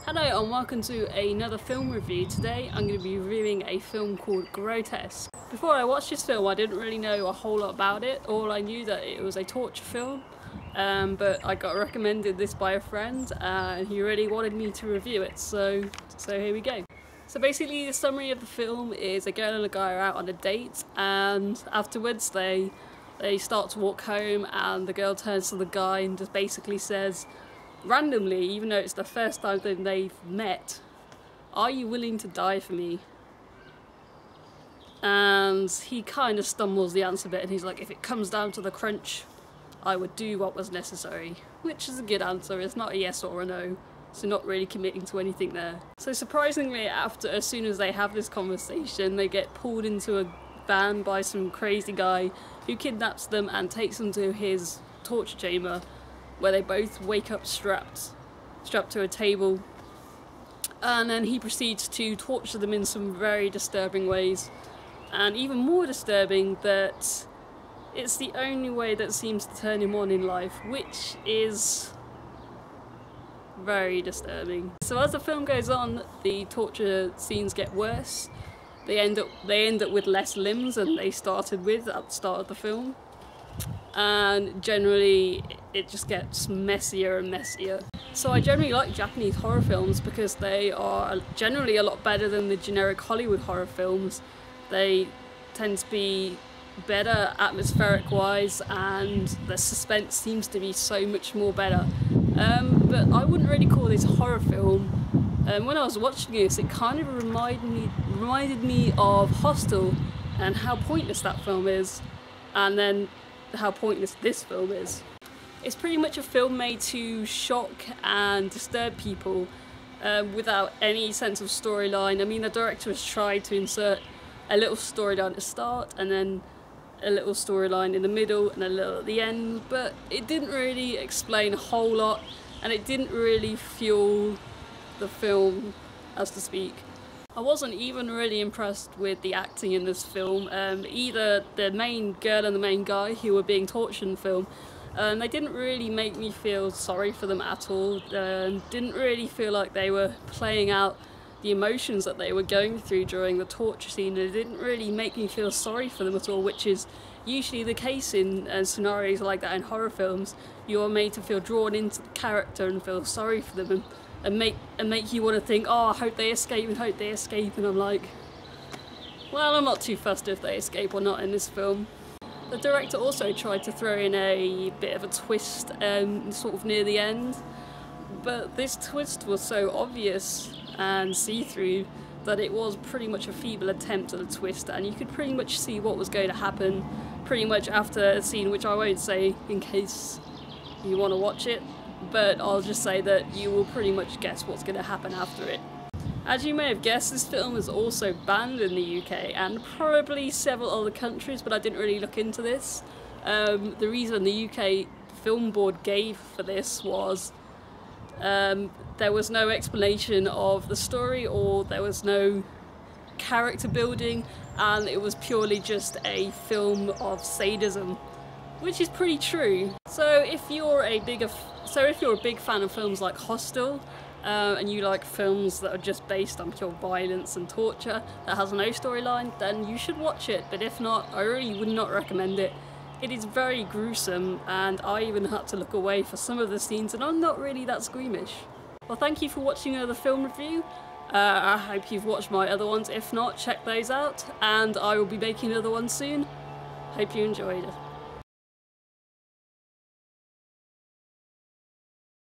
Hello and welcome to another film review. Today I'm going to be reviewing a film called Grotesque. Before I watched this film I didn't really know a whole lot about it. All I knew that it was a torture film, but I got recommended this by a friend and he really wanted me to review it, so here we go. So basically the summary of the film is a girl and a guy are out on a date, and afterwards they start to walk home and the girl turns to the guy and just basically says, randomly, even though it's the first time that they've met, "Are you willing to die for me?" And he kind of stumbles the answer bit and he's like, "If it comes down to the crunch, I would do what was necessary," which is a good answer. It's not a yes or a no, so not really committing to anything there. So surprisingly, as soon as they have this conversation, they get pulled into a van by some crazy guy who kidnaps them and takes them to his torture chamber, where they both wake up strapped to a table, and then he proceeds to torture them in some very disturbing ways, and even more disturbing that it's the only way that seems to turn him on in life, which is very disturbing. So as the film goes on, the torture scenes get worse. They end up with less limbs than they started with at the start of the film. And generally it just gets messier and messier. So I generally like Japanese horror films because they are generally a lot better than the generic Hollywood horror films. They tend to be better atmospheric wise and the suspense seems to be so much more better. But I wouldn't really call this a horror film. When I was watching this, it kind of reminded me of Hostel and how pointless that film is, and then how pointless this film is. It's pretty much a film made to shock and disturb people without any sense of storyline. I mean, the director has tried to insert a little storyline at the start and then a little storyline in the middle and a little at the end, but it didn't really explain a whole lot and it didn't really fuel the film, as to speak. I wasn't even really impressed with the acting in this film. Either the main girl and the main guy who were being tortured in the film, they didn't really make me feel sorry for them at all. Didn't really feel like they were playing out the emotions that they were going through during the torture scene. It didn't really make me feel sorry for them at all, which is usually the case in scenarios like that in horror films. You are made to feel drawn into the character and feel sorry for them and make you want to think, "Oh, I hope they escape and hope they escape," and I'm like, well, I'm not too fussed if they escape or not in this film. The director also tried to throw in a bit of a twist sort of near the end, but this twist was so obvious and see-through that it was pretty much a feeble attempt at a twist, and you could pretty much see what was going to happen pretty much after a scene, which I won't say in case you want to watch it, but I'll just say that you will pretty much guess what's going to happen after it. As you may have guessed, this film is also banned in the UK and probably several other countries, but I didn't really look into this. The reason the UK Film Board gave for this was there was no explanation of the story, or there was no character building, and it was purely just a film of sadism, which is pretty true. So if you're a big fan of films like Hostel, and you like films that are just based on pure violence and torture that has no storyline, then you should watch it. But if not, I really would not recommend it. It is very gruesome, and I even had to look away for some of the scenes, and I'm not really that squeamish. Well, thank you for watching another film review. I hope you've watched my other ones. If not, check those out, and I will be making another one soon. Hope you enjoyed it.